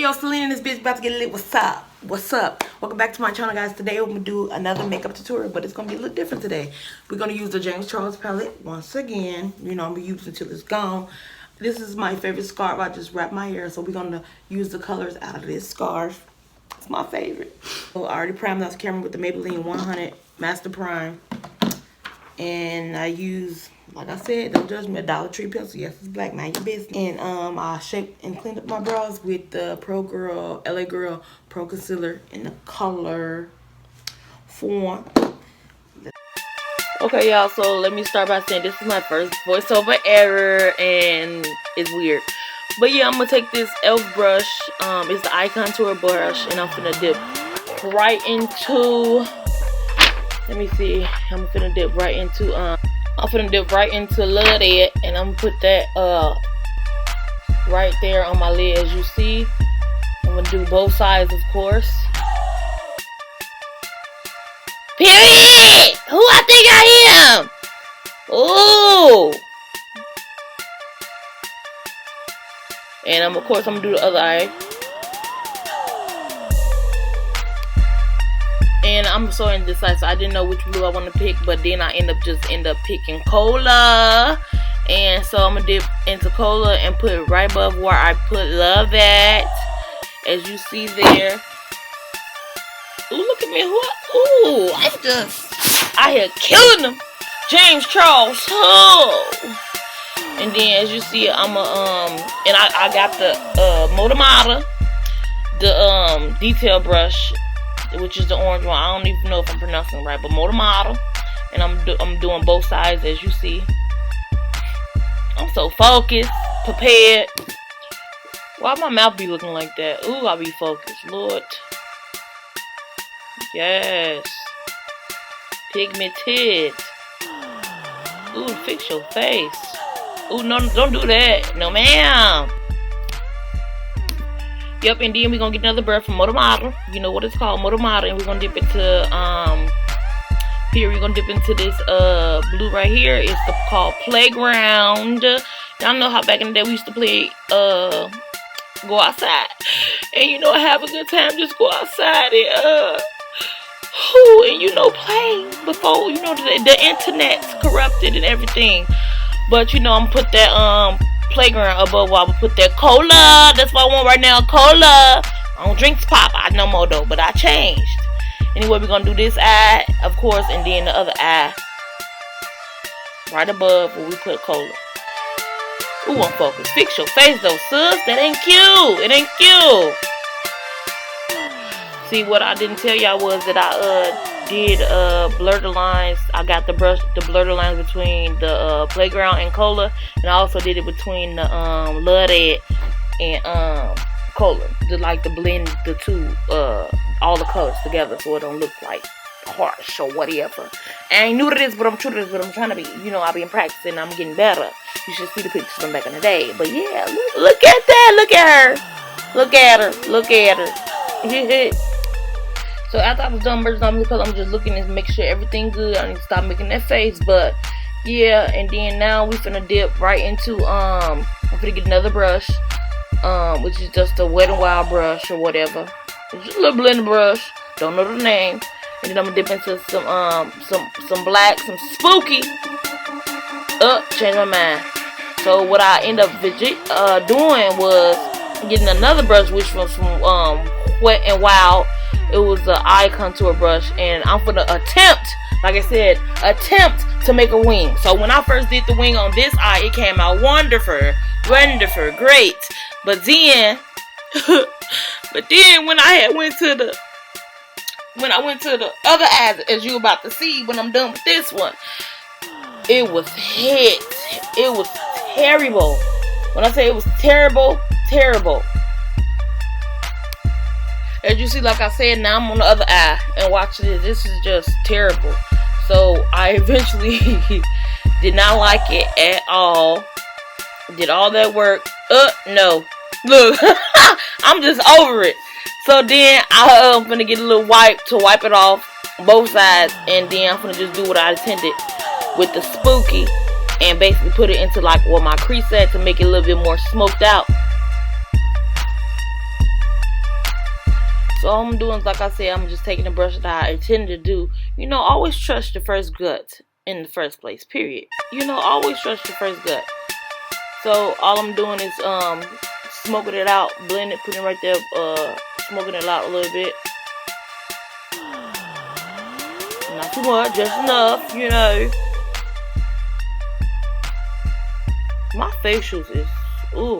Yo, Selena in this bitch about to get lit. What's up? What's up? Welcome back to my channel, guys. Today we're gonna do another makeup tutorial, but it's gonna be a little different today. We're gonna use the James Charles palette once again. You know, I'm gonna use it until it's gone. This is my favorite scarf. I just wrapped my hair, so we're gonna use the colors out of this scarf. It's my favorite. So I already primed out the camera with the Maybelline 100 Master Prime, and I use, like I said, don't judge me, a Dollar Tree pencil. Yes, it's black, mind your business. And I shaped and cleaned up my brows with the Pro Girl, LA Girl Pro Concealer in the color Form. Okay, y'all, so let me start by saying this is my first voiceover ever, and it's weird. But yeah, I'm gonna take this e.l.f. brush. It's the eye contour brush, and I'm gonna dip right into, let me see, I'm gonna dip right into Love It, and I'm gonna put that right there on my lid. As you see, I'm gonna do both sides, of course. Period! Who I think I am? Ooh! And of course, I'm gonna do the other eye. And I'm so indecisive. I didn't know which blue I want to pick, but then I end up picking Cola. And so I'm gonna dip into Cola and put it right above where I put Love At, as you see there. Ooh, look at me! Ooh, I here killing them. James Charles. Oh. And then, as you see, I'm and I got the Motomata, the detail brush, which is the orange one. I don't even know if I'm pronouncing it right, but Motomata. And I'm doing both sides, as you see. I'm so focused, prepared. Why my mouth be looking like that? Ooh, I be focused, Lord. Yes. Pigmented. Ooh, fix your face. Ooh, no, don't do that. No, ma'am. Yep, and then we're gonna get another brush from Motomata. You know what it's called, Motomata, and we're gonna dip into here. We're gonna dip into this blue right here. It's called Playground. Y'all know how back in the day we used to play go outside, and you know, have a good time. Just go outside and and you know, play before, you know, the internet's corrupted and everything. But you know, I'm gonna put that Playground above while I put that Cola. That's what I want right now, Cola. I don't drink pop, I no more though, but I changed. Anyway, we're gonna do this eye, of course, and then the other eye right above where we put Cola. Ooh, I'm focused. Fix your face though, sis. That ain't cute. It ain't cute. See, what I didn't tell y'all was that I did blur the lines. I got the brush to blur the lines between the Playground and Cola, and I also did it between the Love It and Cola, to blend the two all the colors together so it don't look like harsh or whatever. I ain't new to this, but I'm true to this, but I'm trying to be, you know, I've been practicing, I'm getting better. You should see the pictures from back in the day. But yeah, look at that, look at her, look at her, look at her. So after I was done brushing on the color, I'm just looking to make sure everything good. I need to stop making that face, but yeah. And then now we finna dip right into I'm finna get another brush, which is just a Wet n Wild brush or whatever. It's just a little blender brush. Don't know the name. And then I'm gonna dip into some black, some spooky. Change my mind. So what I end up doing was getting another brush, which was from Wet n Wild. It was an eye contour brush, and I'm gonna attempt, like I said, to make a wing. So when I first did the wing on this eye, it came out wonderful, great. But then, when I went to the other eyes, as you about to see when I'm done with this one, it was hit. It was terrible. When I say it was terrible. As you see, like I said, now I'm on the other eye, and watch this. This is just terrible. So I eventually did not like it at all. Did all that work. No. Look, I'm just over it. So then I'm gonna get a little wipe to wipe it off both sides, and then I'm gonna just do what I intended with the spooky, and basically put it into like my crease at to make it a little bit more smoked out. So all I'm doing is, like I said, I'm just taking the brush that I intended to do. You know, always trust your first gut in the first place, period. You know, always trust your first gut. So all I'm doing is smoking it out, blend it, putting it right there, smoking it out a little bit. Not too much, just enough, you know. My facials is, ooh.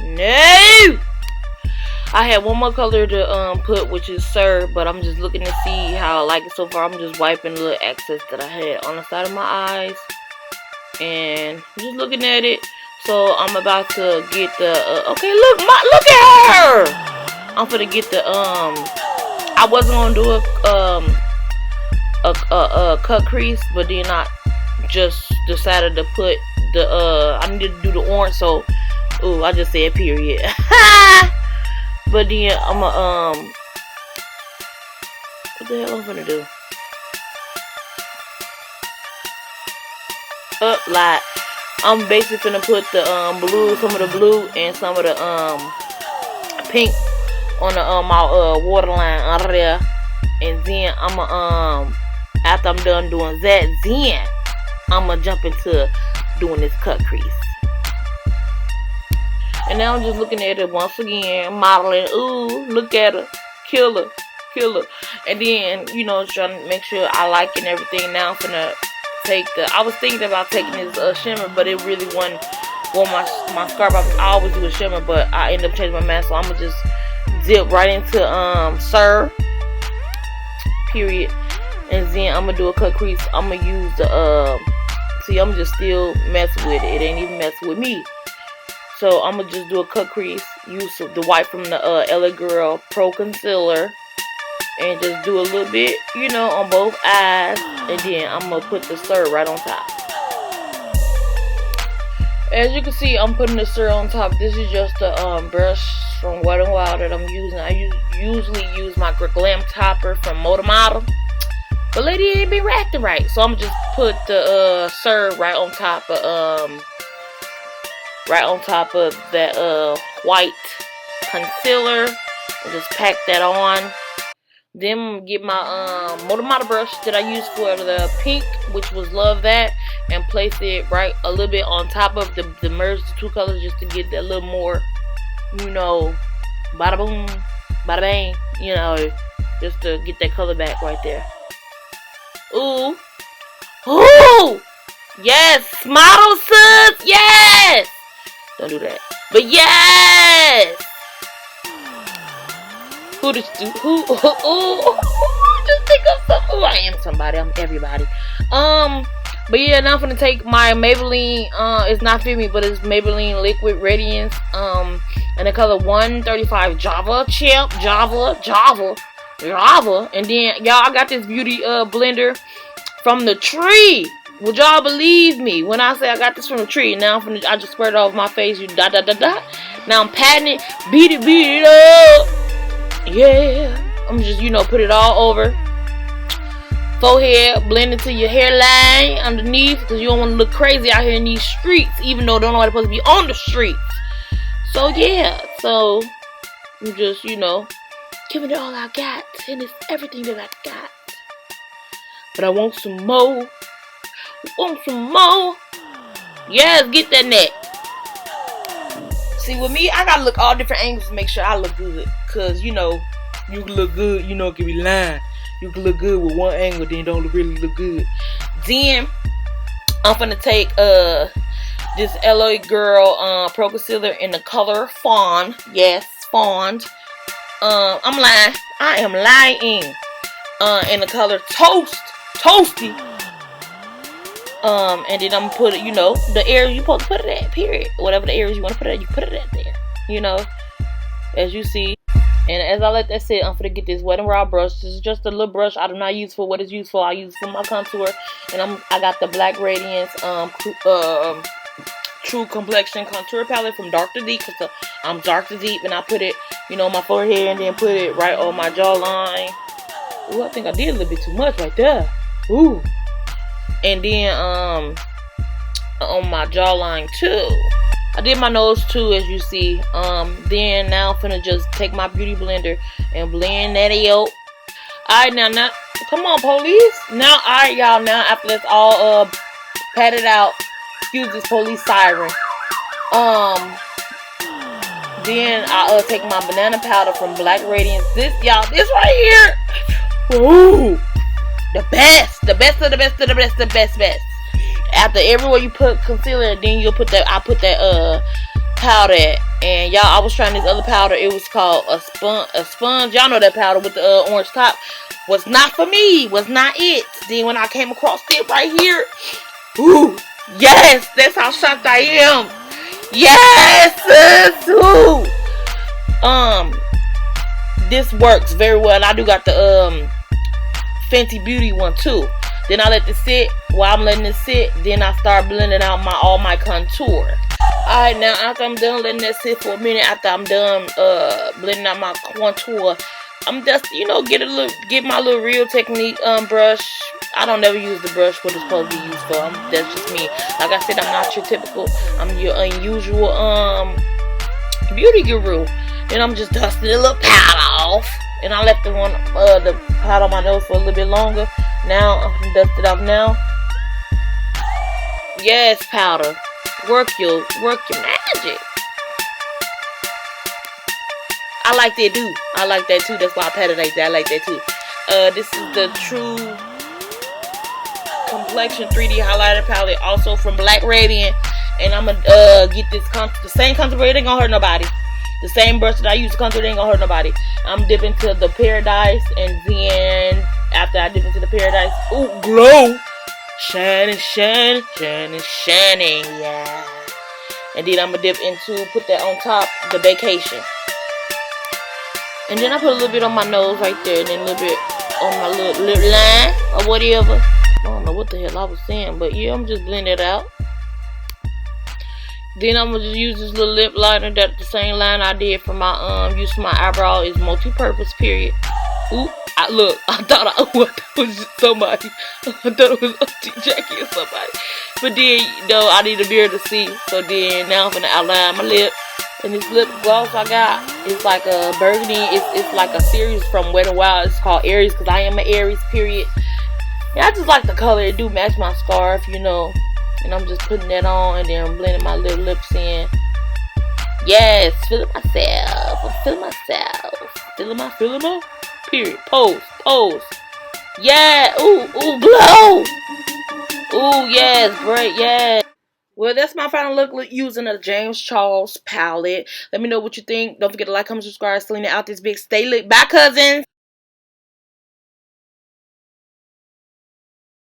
No! I had one more color to put, which is Sir, but I'm just looking to see how I like it so far. I'm just wiping the little excess that I had on the side of my eyes. And just looking at it. So I'm about to get the, okay, look at her! I'm gonna get the, I wasn't gonna do a cut crease, but then I just decided to put the, I needed to do the orange, so, ooh, I just said period. But then I'm what the hell I'm gonna do? Like, I'm basically gonna put the blue, some of the blue and some of the pink on the my waterline area, and then I'm after I'm done doing that, then I'm gonna jump into doing this cut crease. And now I'm just looking at it once again, modeling. Ooh, look at her, killer. And then, you know, trying to make sure I like it and everything. Now I'm gonna take the, I was thinking about taking this shimmer, but it really wasn't for my scarf. I always do a shimmer, but I end up changing my mask, so I'm gonna just dip right into Sir, period. And then I'm gonna do a cut crease. I'm gonna use the see, I'm just still messing with it. It ain't even messing with me. So I'm gonna just do a cut crease. Use the white from the LA Girl Pro Concealer, and just do a little bit, you know, on both eyes. And then I'm gonna put the Sir right on top. As you can see, I'm putting the Sir on top. This is just a brush from Wet n Wild that I'm using. I usually use my glam topper from Model. But lady ain't been acting right, so I'm just put the Sir right on top of that white concealer, and just pack that on. Then I'm gonna get my Model brush that I used for the pink, which was Love That, and place it right a little bit on top of the merge the two colors, just to get that little more, you know, bada boom, bada bang, you know, just to get that color back right there. Ooh, ooh, yes, model sis, yes. Don't do that, but yes. Who just do? Who? Just think of something. Ooh, I am somebody. I'm everybody. But yeah, now I'm gonna take my Maybelline. It's not Fit Me, but it's Maybelline Liquid Radiance. And the color 135 Java Champ. Java. And then y'all, I got this beauty blender from the tree. Would y'all believe me when I say I got this from the tree? Now I just spread it off my face. You dot. Now I'm patting it, beat it up. Yeah, I'm just, you know, put it all over. Forehead, blend into your hairline underneath, because you don't want to look crazy out here in these streets, even though don't know supposed to be on the streets. So yeah, so I'm just, you know, giving it all I got, and it's everything that I got. But I want some more. Yes, get that neck. See, with me, I gotta look all different angles to make sure I look good. Cause, you know, you can look good, you know, it can be lying. You can look good with one angle, then don't really look good. Then, I'm gonna take this LA Girl Pro Concealer in the color Fawn. Yes, Fawn. I'm lying. I am lying. In the color Toasty. And then I'm gonna put it, you know, the area you're supposed to put it at, period. Whatever the areas you want to put it at, you put it at there. You know, as you see. And as I let that sit, I'm gonna get this Wet n Wild brush. This is just a little brush I do not use for what it's used for. I use it for my contour. And I got the Black Radiance True Complexion Contour Palette from Dark to Deep, because I'm dark to deep, and I put it, you know, on my forehead, and then put it right on my jawline. Ooh, I think I did a little bit too much right there. Ooh. And then on my jawline too. I did my nose too, as you see. Then now I'm finna just take my beauty blender and blend that out. Alright, now, come on, police. Now, alright, y'all, now after that's all patted out, excuse this police siren. Then I take my banana powder from Black Radiance. This, y'all, this right here. Ooh, the best of the best of the best, the best. After everywhere you put concealer, then you'll put that. I put that powder at. And y'all, I was trying this other powder. It was called a sponge. Y'all know that powder with the orange top. Was not for me. Was not it. Then when I came across it right here, ooh, yes, that's how shocked I am. Yes, ooh. This works very well. And I do got the Fenty Beauty one too. Then I let this sit. While I'm letting it sit, then I start blending out all my contour. Alright, now after I'm done letting that sit for a minute, after I'm done blending out my contour, I'm just, get my little Real Technique brush. I don't never use the brush what it's supposed to be used for. That's just me. Like I said, I'm not your typical, I'm your unusual beauty guru. Then I'm just dusting a little powder off. And I left the powder on my nose for a little bit longer. Now I'm gonna dust it off now. Yes, powder. Work your magic. I like that too. I like that too. That's why I patted like that. I like that too. This is the True Complexion 3D highlighter palette, also from Black Radiant. And I'm gonna get this the same contour. It ain't gonna hurt nobody. The same brush that I use to contour, it ain't gonna hurt nobody. I'm dipping to the Paradise, and then after I dip into the Paradise, ooh, glow, shining, yeah. And then I'm gonna dip into, put that on top, the Vacation. And then I put a little bit on my nose right there, and then a little bit on my little lip line or whatever. I don't know what the hell I was saying, but yeah, I'm just blending it out. Then I'm gonna just use this little lip liner, that the same line I did for my use for my eyebrow is multi-purpose, period. Ooh, I thought it was somebody. I thought it was Auntie Jackie or somebody. But then, I need a mirror to see. So then now I'm gonna outline my lip. And this lip gloss I got is like a burgundy. It's like a series from Wet n Wild. It's called Aries, because I am an Aries, period. Yeah, I just like the color. It do match my scarf, And I'm just putting that on, and then I'm blending my little lips in. Yes, feeling myself. I'm feeling myself. Feeling my. Period. Pose. Yeah. Ooh, glow. Ooh, yes, great, yes. Well, that's my final look using a James Charles palette. Let me know what you think. Don't forget to like, comment, subscribe. SALINA out this big. Stay lit. Bye, cousins.